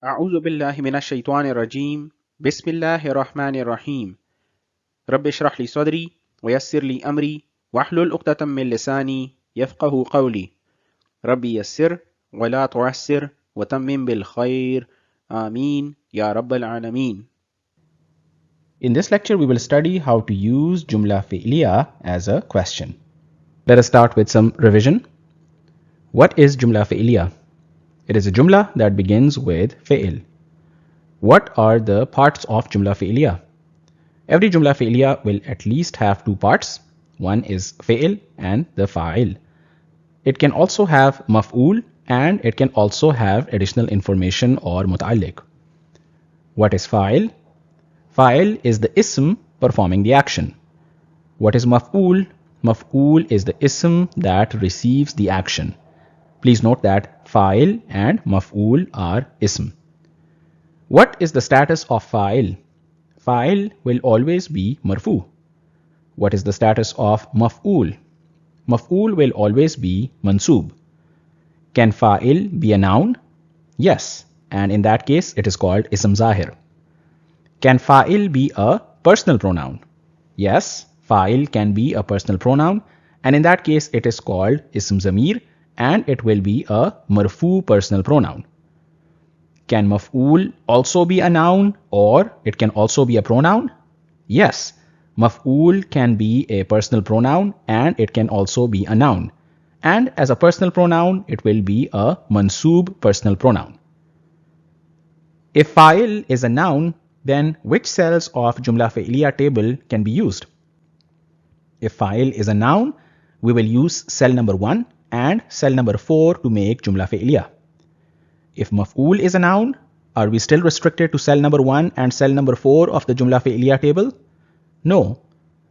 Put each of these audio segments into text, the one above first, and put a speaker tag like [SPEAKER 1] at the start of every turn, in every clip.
[SPEAKER 1] أعوذ بالله من الشيطان الرجيم بسم الله الرحمن الرحيم رب اشرح لي صدري ويسر لي أمري واحلل عقدة من لساني يفقه قولي ربي يسر ولا تعسر وتمم بالخير آمين يا رب العالمين.
[SPEAKER 2] In this lecture, we will study how to use Jumla Failia as a question. Let us start with some revision. What is Jumla Failia? It is a Jumla that begins with Fail. What are the parts of Jumla Failia? Every Jumla Failia will at least have two parts. One is Fail and the Fa'il. It can also have Maf'ul and it can also have additional information or Muta'alliq. What is Fa'il? Fa'il is the ism performing the action. What is Maf'ul? Maf'ul is the ism that receives the action. Please note that Fa'il and Maf'ul are ism. What is the status of Fa'il? Fa'il will always be marfu. What is the status of Maf'ul? Maf'ul will always be mansub. Can Fa'il be a noun? Yes, and in that case it is called ism zahir. Can Fa'il be a personal pronoun? Yes, Fa'il can be a personal pronoun, and in that case it is called ism zamir and it will be a marfu personal pronoun. Can maf'ul also be a noun or it can also be a pronoun? Yes, maf'ul can be a personal pronoun and it can also be a noun. And as a personal pronoun, it will be a mansub personal pronoun. If fa'il is a noun, then which cells of Jumla Failia table can be used? If fa'il is a noun, we will use cell number 1 and cell number 4 to make Jumla Failia. If maf'ul is a noun, are we still restricted to cell number 1 and cell number 4 of the Jumla Failia table? No.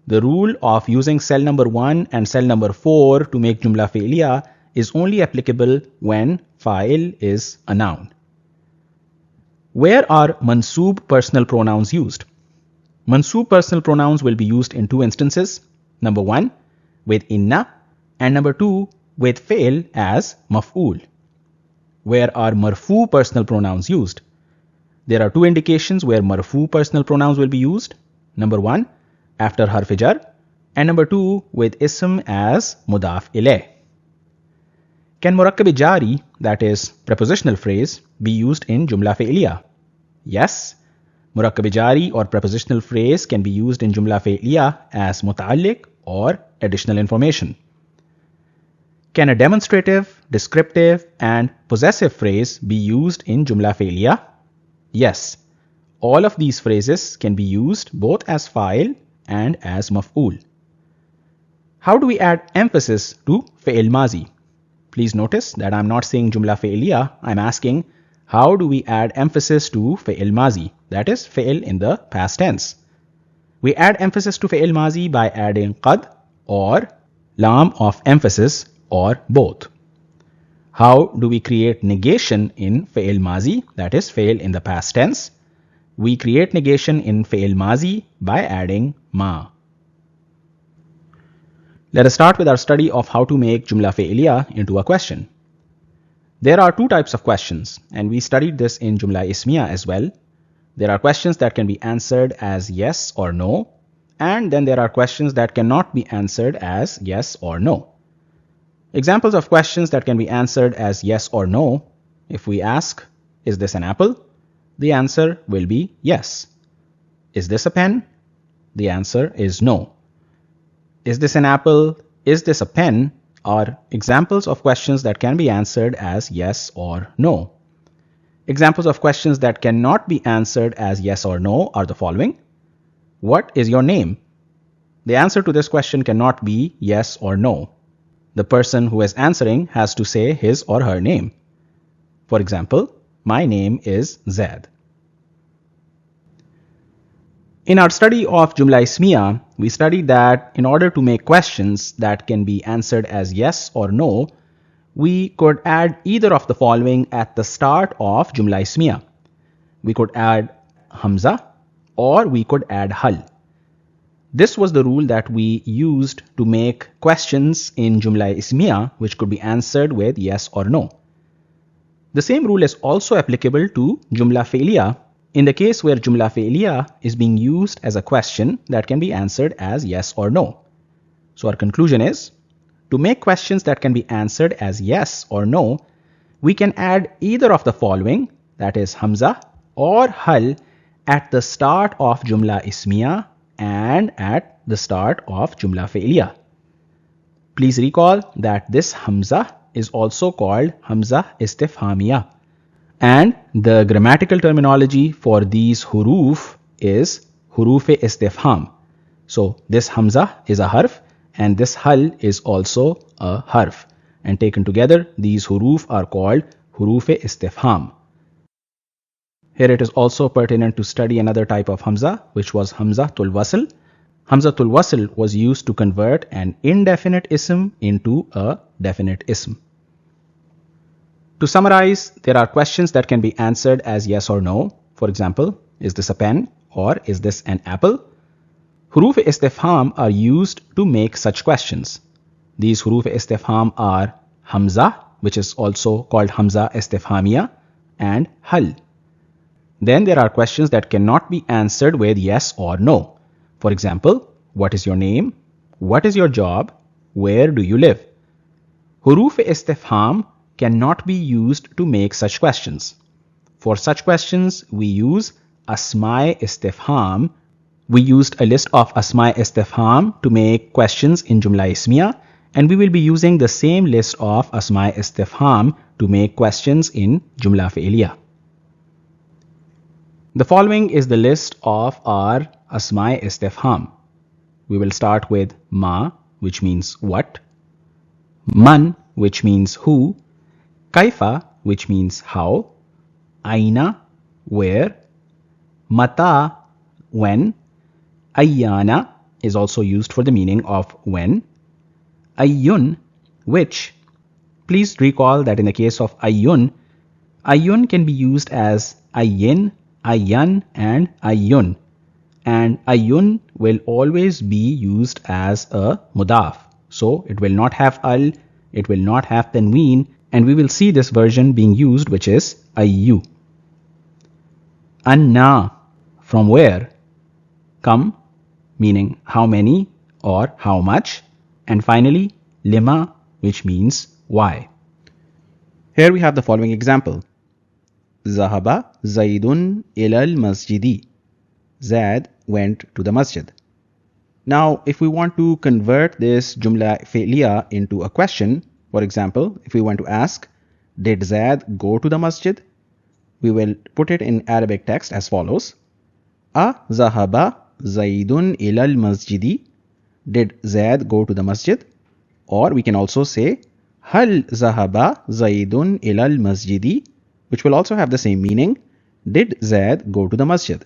[SPEAKER 2] The rule of using cell number 1 and cell number 4 to make Jumla Failia is only applicable when fa'il is a noun. Where are mansub personal pronouns used? Mansub personal pronouns will be used in two instances. Number 1 with inna and number 2 with fail as maf'ul. Where are marfu personal pronouns used? There are two indications where marfu personal pronouns will be used. Number 1 after harf jar and number 2 with ism as mudaf ilayh. Can murakkab jari, that is prepositional phrase, be used in Jumla Failia? Yes, murakkab jari or prepositional phrase can be used in Jumla Failia as muta'alliq or additional information. Can a demonstrative, descriptive and possessive phrase be used in Jumla Failia? Yes, all of these phrases can be used both as fa'il and as maf'ul. How do we add emphasis to fa'il mazi? Please notice that I'm not saying Jumla Failia, I'm asking how do we add emphasis to fa'il mazi, that is fa'il in the past tense. We add emphasis to fa'il mazi by adding qad or lam of emphasis or both. How do we create negation in fa'il mazi, that is fa'il in the past tense? We create negation in fa'il mazi by adding ma. Let us start with our study of how to make Jumla Failia into a question. There are two types of questions, and we studied this in Jumla Ismiya as well. There are questions that can be answered as yes or no, and then there are questions that cannot be answered as yes or no. Examples of questions that can be answered as yes or no: if we ask, is this an apple? The answer will be yes. Is this a pen? The answer is no. Is this an apple? Is this a pen? Are examples of questions that can be answered as yes or no. Examples of questions that cannot be answered as yes or no are the following. What is your name? The answer to this question cannot be yes or no. The person who is answering has to say his or her name. For example, my name is Zaid. In our study of Jumla Ismiya, we studied that in order to make questions that can be answered as yes or no, we could add either of the following at the start of Jumla Ismiya. We could add hamza or we could add hal. This was the rule that we used to make questions in Jumla Ismiya which could be answered with yes or no. The same rule is also applicable to Jumla Failia in the case where Jumla Failia is being used as a question that can be answered as yes or no. So our conclusion is, to make questions that can be answered as yes or no, we can add either of the following, that is Hamza or Hal, at the start of Jumla Ismiya and at the start of Jumla Failia. Please recall that this Hamza is also called Hamza Istifhamiya, and the grammatical terminology for these huruf is Huruf-e Istifham. So this Hamza is a harf and this Hal is also a harf, and taken together these huruf are called Huruf-e Istifham. Here it is also pertinent to study another type of Hamza, which was Hamzatul Wasl. Hamzatul Wasl was used to convert an indefinite ism into a definite ism. To summarize, there are questions that can be answered as yes or no. For example, is this a pen or is this an apple? Huruf-e Istifham are used to make such questions. These Huruf-e Istifham are Hamza, which is also called Hamza Istifhamiya, and Hal. Then there are questions that cannot be answered with yes or no. For example, what is your name? What is your job? Where do you live? Huruf-e Istifham cannot be used to make such questions. For such questions, we use Asma Istifham. We used a list of Asma Istifham to make questions in Jumla Ismiya, and we will be using the same list of Asma Istifham to make questions in Jumla Failia. The following is the list of our Asma Istifham. We will start with Ma, which means what, Man, which means who, Kaifa, which means how, Aina, where, Mata, when, Ayyana is also used for the meaning of when, Ayyun, which. Please recall that in the case of Ayyun, Ayyun can be used as Ayyin, Ayyan and Ayyun, and Ayyun will always be used as a mudaf. So it will not have al, it will not have tanween, and we will see this version being used, which is Ayyu. Anna, from where, Kam, meaning how many or how much, and finally Lima, which means why. Here we have the following example. Zahaba Zaidun ilal masjidi. Zaid went to the masjid. Now, if we want to convert this Jumla Failia into a question, for example, if we want to ask, did Zaid go to the masjid? We will put it in Arabic text as follows. A Zahaba Zaidun ilal masjidi. Did Zaid go to the masjid? Or we can also say, Hal Zahaba Zaidun ilal masjidi, which will also have the same meaning. Did Zaid go to the masjid?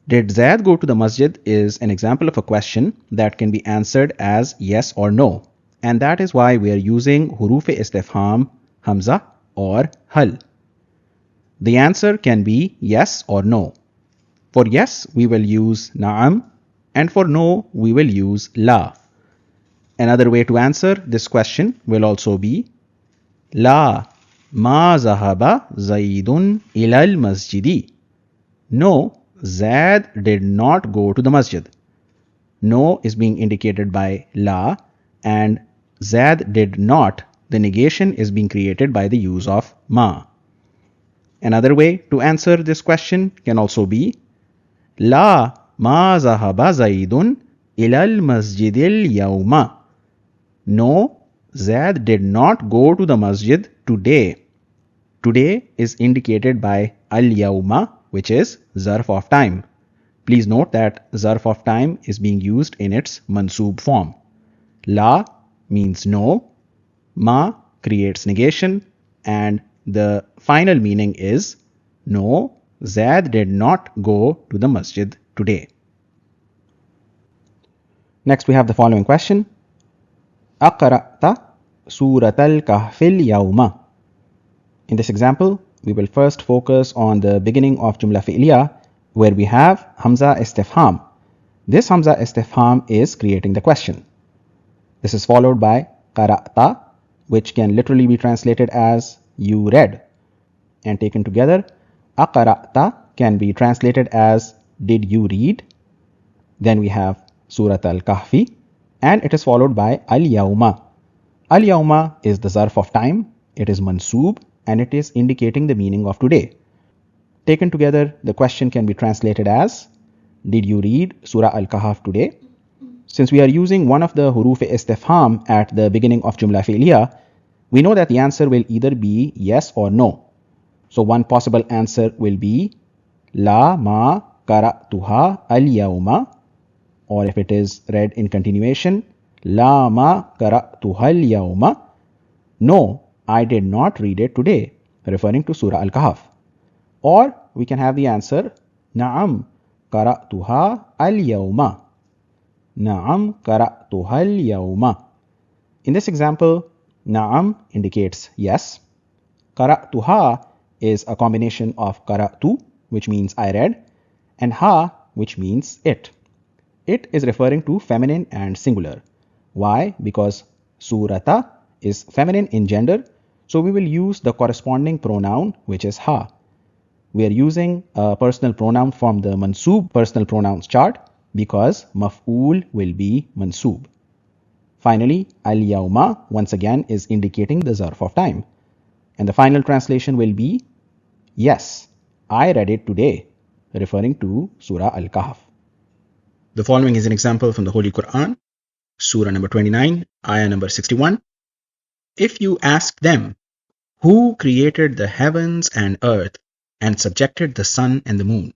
[SPEAKER 2] Did Zaid go to the masjid is an example of a question that can be answered as yes or no. And that is why we are using Huruf-e Istifham, Hamza or Hal. The answer can be yes or no. For yes, we will use Na'am, and for no, we will use La. Another way to answer this question will also be La ma zahaba Zaidun ilal masjidi. No, Zaid did not go to the masjid. No is being indicated by La, and Zaid did not, the negation is being created by the use of ma. Another way to answer this question can also be La ma zahaba Zaidun ilal masjidil yawma. No, Zaid did not go to the masjid today. Today is indicated by al-yawma, which is zarf of time. Please note that zarf of time is being used in its mansoob form. La means no, ma creates negation, and the final meaning is no, Zaid did not go to the masjid today. Next we have the following question. Aqra'ta Suratal Kahfil Yawma. In this example, we will first focus on the beginning of Jumla Failia, where we have Hamza Istifham. This Hamza Istifham is creating the question. This is followed by Qara'ta, which can literally be translated as you read. and taken together, aqra'ta can be translated as did you read? Then we have Surat al-Kahfi, and it is followed by al-yawma. Al-yawma is the zarf of time, it is mansoob, and it is indicating the meaning of today. Taken together, the question can be translated as, did you read Surah Al-Kahf today? Since we are using one of the huruf istifham at the beginning of Jumla Failia, we know that the answer will either be yes or no. So one possible answer will be La ma qara'tuha al-yawma, or if it is read in continuation, La ma qara'tuha al-yawma, no, I did not read it today, referring to Surah Al-Kahf. Or we can have the answer Na'am qara'tuha al-yawma. Na'am qara'tuha al-yawma. In this example, Na'am indicates yes. Qara'tuha is a combination of qara'tu, which means I read, and ha, which means it. It is referring to feminine and singular. Why? Because surata is feminine in gender, so we will use the corresponding pronoun, which is ha. We are using a personal pronoun from the mansoob personal pronouns chart because maf'ul will be mansoob. Finally, al-yawma once again is indicating the zarf of time. And the final translation will be, yes, I read it today, referring to Surah Al-Kahf. The following is an example from the Holy Quran, Surah number 29, Ayah number 61. If you ask them, who created the heavens and earth and subjected the sun and the moon,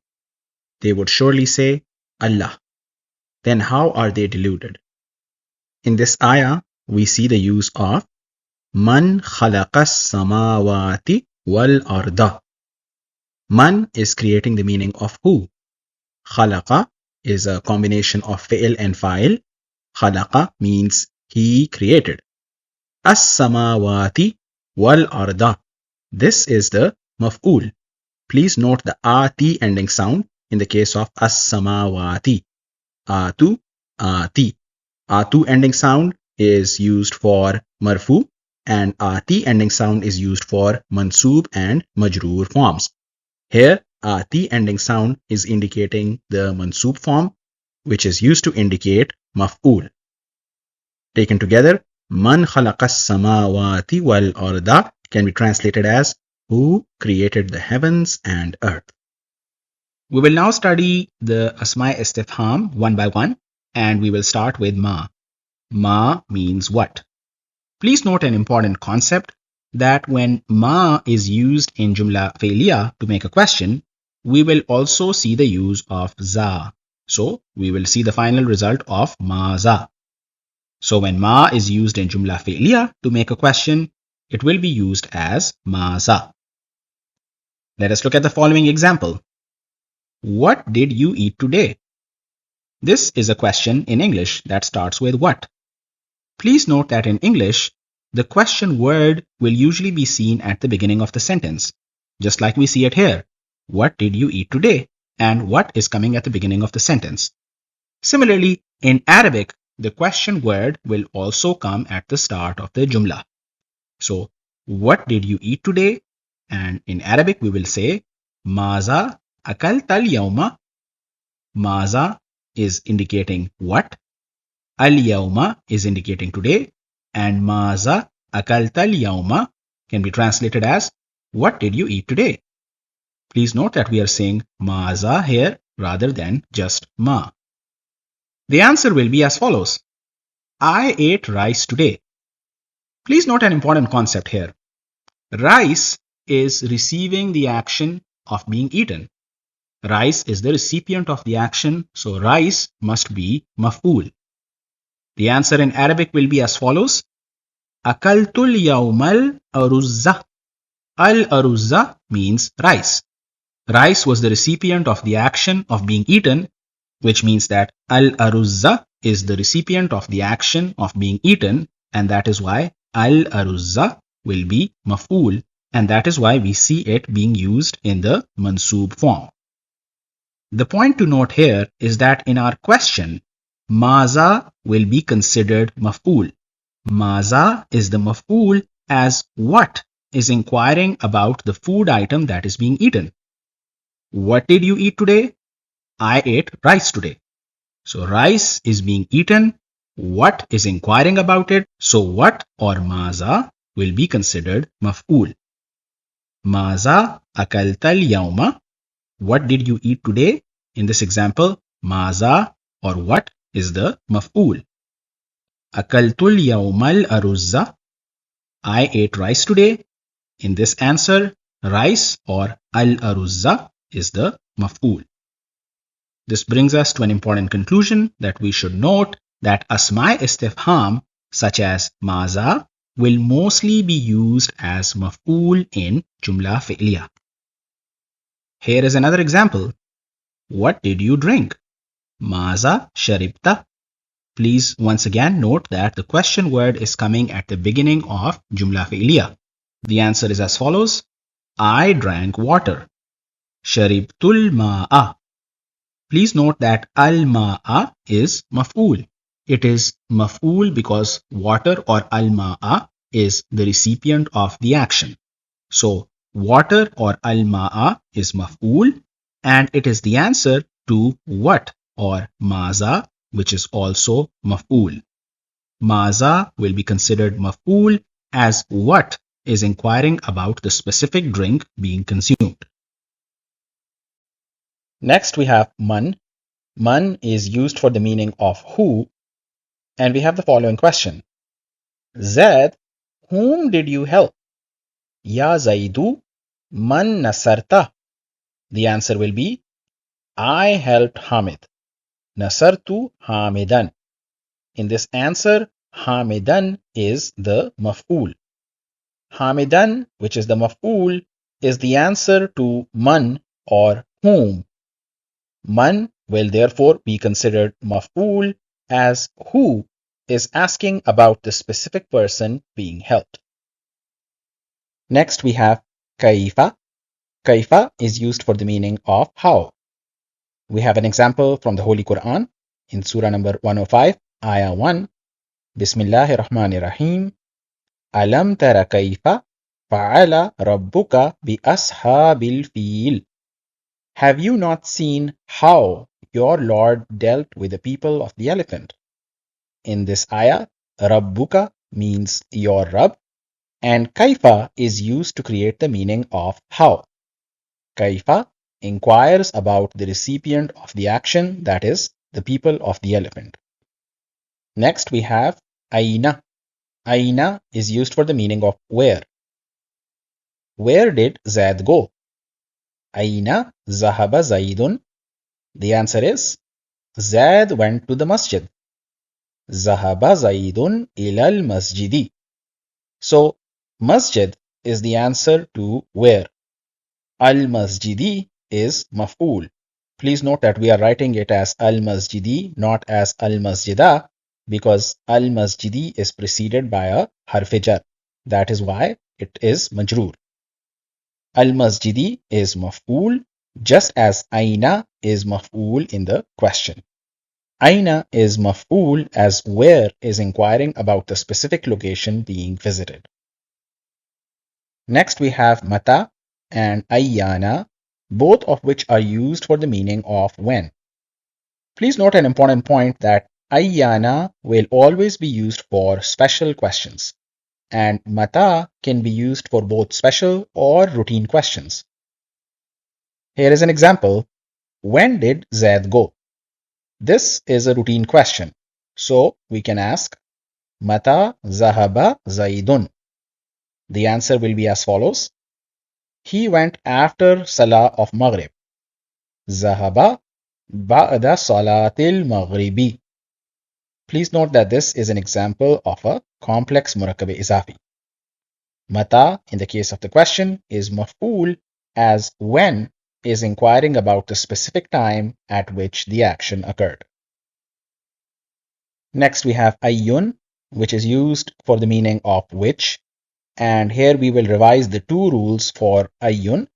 [SPEAKER 2] they would surely say, Allah. Then how are they deluded? In this ayah, we see the use of Man khalaqas samawati wal arda. Man is creating the meaning of who. Khalaqa is a combination of fi'l and fa'il. Khalaqa means he created. As-samawati wal arda. This is the maf'ul. Please note the ati ending sound in the case of as-samawati. Atu, ati. Atu ending sound is used for marfu, and ati ending sound is used for mansoob and majroor forms. Here, ati ending sound is indicating the mansoob form, which is used to indicate maf'ul. Taken together, Man khalaqas samawati wal arda can be translated as who created the heavens and earth. We will now study the Asma Istifham one by one, and we will start with Ma. Ma means what? Please note an important concept that when Ma is used in Jumla Failia to make a question, we will also see the use of Za. So we will see the final result of Ma Za. So when Ma is used in Jumla Failia to make a question, it will be used as Ma Za. Let us look at the following example. What did you eat today? This is a question in English that starts with what. Please note that in English, the question word will usually be seen at the beginning of the sentence, just like we see it here. What did you eat today? And what is coming at the beginning of the sentence. Similarly, in Arabic, the question word will also come at the start of the Jumla. So, what did you eat today? And in Arabic, we will say, Maza akalta al-yawma. Maza is indicating what. Al-yawma is indicating today. And Maza akalta al-yawma can be translated as, what did you eat today? Please note that we are saying Maza here rather than just Ma. The answer will be as follows. I ate rice today. Please note an important concept here. Rice is receiving the action of being eaten. Rice is the recipient of the action, so rice must be maf'ul. The answer in Arabic will be as follows. Akaltul yawmal aruzza. Al-aruzza means rice. Rice was the recipient of the action of being eaten, which means that al-aruzza is the recipient of the action of being eaten, and that is why al-aruzza will be maf'ul, and that is why we see it being used in the mansoob form. The point to note here is that in our question, Maza will be considered maf'ul. Maza is the maf'ul as what is inquiring about the food item that is being eaten. What did you eat today? I ate rice today. So rice is being eaten. What is inquiring about it? So what or maza will be considered maf'ul. Maza akaltal yawma. What did you eat today? In this example, maza or what is the maf'ul. Akaltul yawmal aruzza. I ate rice today. In this answer, rice or al-aruzza is the maf'ul. This brings us to an important conclusion that we should note that asma istifham such as maza will mostly be used as maf'ul in Jumla Failia. Here is another example. What did you drink? Maza sharibta. Please once again note that the question word is coming at the beginning of Jumla Failia. The answer is as follows. I drank water. Sharibtul ma'a. Please note that al-ma'a is maf'ul. It is maf'ul because water or al-ma'a is the recipient of the action. So water or al-ma'a is maf'ul and it is the answer to what or maza, which is also maf'ul. Maza will be considered maf'ul as what is inquiring about the specific drink being consumed. Next we have man. Man is used for the meaning of who, and we have the following question. Zaid, whom did you help? Ya Zaidu, man nasarta? The answer will be I helped Hamid. Nasartu Hamidan. In this answer, Hamidan is the maf'ul. Hamidan, which is the maf'ul, is the answer to man or whom. Man will therefore be considered maf'ul as who is asking about the specific person being helped. Next we have kaifa. Kaifa is used for the meaning of how. We have an example from the Holy Quran in Surah number 105, Ayah 1. Bismillahir Rahmanir Rahim. Alam tara kaifa fa'ala rabbuka bi ashabil fil. Have you not seen how your Lord dealt with the people of the elephant? In this ayah, rabbuka means your Rabb, and kaifa is used to create the meaning of how. Kaifa inquires about the recipient of the action, that is, the people of the elephant. Next we have aina. Aina is used for the meaning of where. Where did Zaid go? Aina zahaba Zaidun? The answer is Zaid went to the masjid. Zahaba Zaidun ilal masjidi. So masjid is the answer to where. Al masjidi is maf'ul. Please note that we are writing it as al masjidi, not as al masjida, because al masjidi is preceded by a harf jar. That is why it is majroor. Al-Masjidi is maf'ul, just as Aina is maf'ul in the question. Aina is maf'ul as where is inquiring about the specific location being visited. Next we have Mata and Ayyana, both of which are used for the meaning of when. Please note an important point that Ayyana will always be used for special questions, and Mata can be used for both special or routine questions. Here is an example. When did Zaid go? This is a routine question. So we can ask, Mata zahaba Zaidun? The answer will be as follows. He went after Salah of Maghrib. Zahaba ba'da Salatil Maghribi. Please note that this is an example of a complex murakkab izafi. Mata, in the case of the question, is maf'ul as when is inquiring about the specific time at which the action occurred. Next we have ayyun, which is used for the meaning of which, and here we will revise the two rules for ayyun.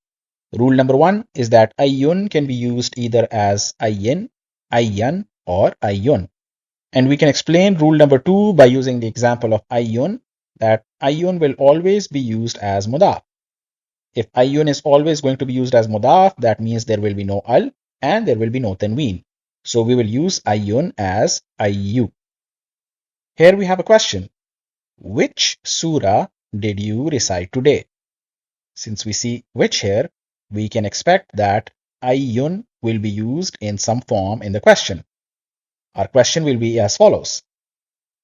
[SPEAKER 2] Rule number 1 is that ayyun can be used either as ayyin, ayyan, or ayyun. And we can explain rule number 2 by using the example of ayyun, that ayyun will always be used as mudaf. If ayyun is always going to be used as mudaf, that means there will be no al and there will be no tanween. So we will use ayyun as ayyu. Here we have a question. Which surah did you recite today? Since we see which here, we can expect that ayyun will be used in some form in the question. Our question will be as follows.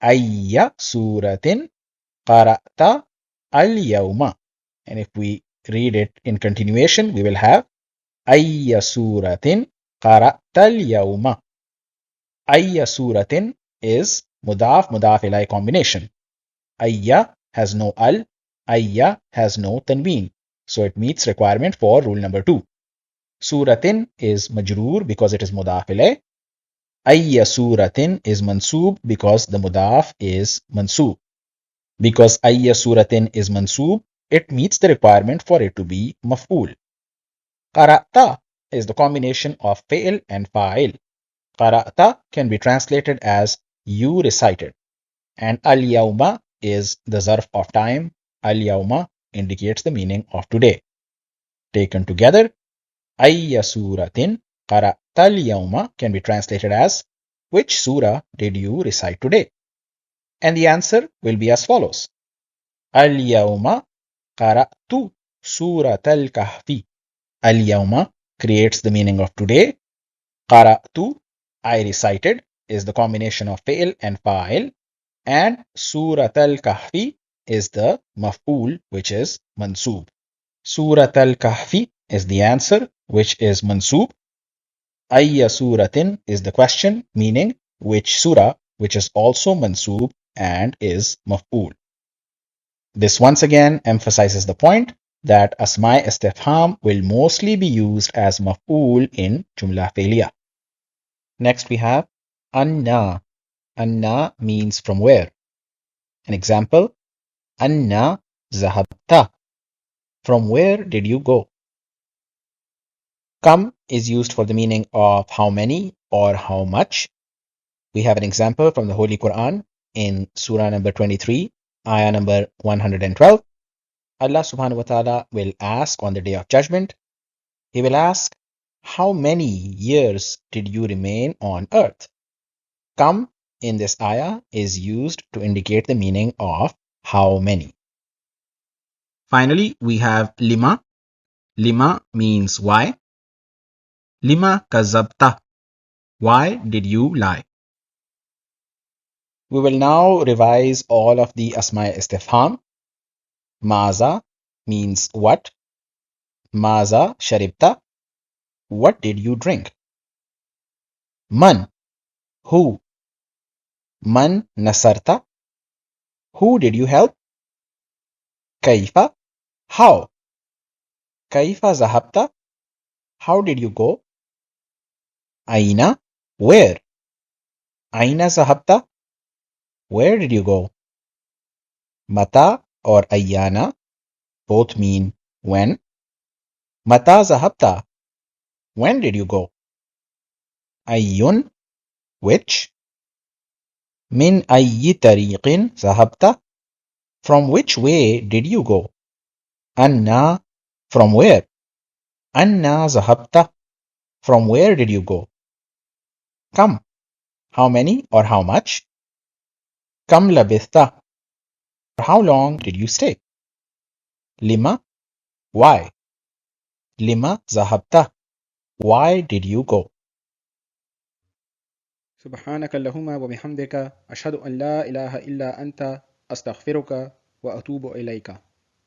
[SPEAKER 2] Ayya suratin qara'ta al-yawma. And if we read it in continuation, we will have Ayya suratin qara'ta al-yawma. Ayya suratin is mudaf ilay combination. Ayya has no al, ayya has no tanween. So it meets requirement for rule number 2. Suratin is majroor because it is mudaf ilay. Ayya suratin is mansoob because the mudaf is mansoob. Because ayya suratin is mansoob, it meets the requirement for it to be maf'ul. Qara'ta is the combination of fi'l and fa'il. Qara'ta can be translated as you recited. And al-yawma is the zarf of time. Al-yawma indicates the meaning of today. Taken together, ayya suratin qara'ta al-yawma can be translated as which surah did you recite today? And the answer will be as follows. Al-yawma qara'tu surat al-kahfi. Al-yawma creates the meaning of today. Qara'tu, I recited, is the combination of fi'l and fa'il. And Surat al-Kahfi is the maf'ul, which is mansoob. Surat al-Kahfi is the answer, which is mansoob. Ayya suratin is the question, meaning which surah, which is also mansoob and is maf'ul. This once again emphasizes the point that Asma' istifham will mostly be used as maf'ul in Jumla Failia. Next we have anna. Anna means from where. An example, Anna zahabta. From where did you go? Kam is used for the meaning of how many or how much. We have an example from the Holy Quran in Surah number 23, ayah number 112. Allah subhanahu wa ta'ala will ask on the day of judgment. He will ask, how many years did you remain on earth? Kam in this ayah is used to indicate the meaning of how many. Finally, we have lima. Lima means why. Lima kazabta. Why did you lie? We will now revise all of the Asma' istifham. Maza means what. Maza sharibta. What did you drink? Man, who. Man nasarta. Who did you help? Kaifa, how. Kaifa zahabta. How did you go? Aina, where. Aina zahabta. Where did you go? Mata or ayyana both mean when. Mata zahabta. When did you go? Ayyun, which. Min ayyi tariqin zahabta. From which way did you go? Anna, from where? Anna zahabta. From where did you go? Kam, how many or how much? Kam labithta. How long did you stay? Lima, why? Lima zahabta. Why did you go?
[SPEAKER 1] سبحانك اللهم وبحمدك أشهد أن لا إله إلا أنت أستغفرك وأتوب إليك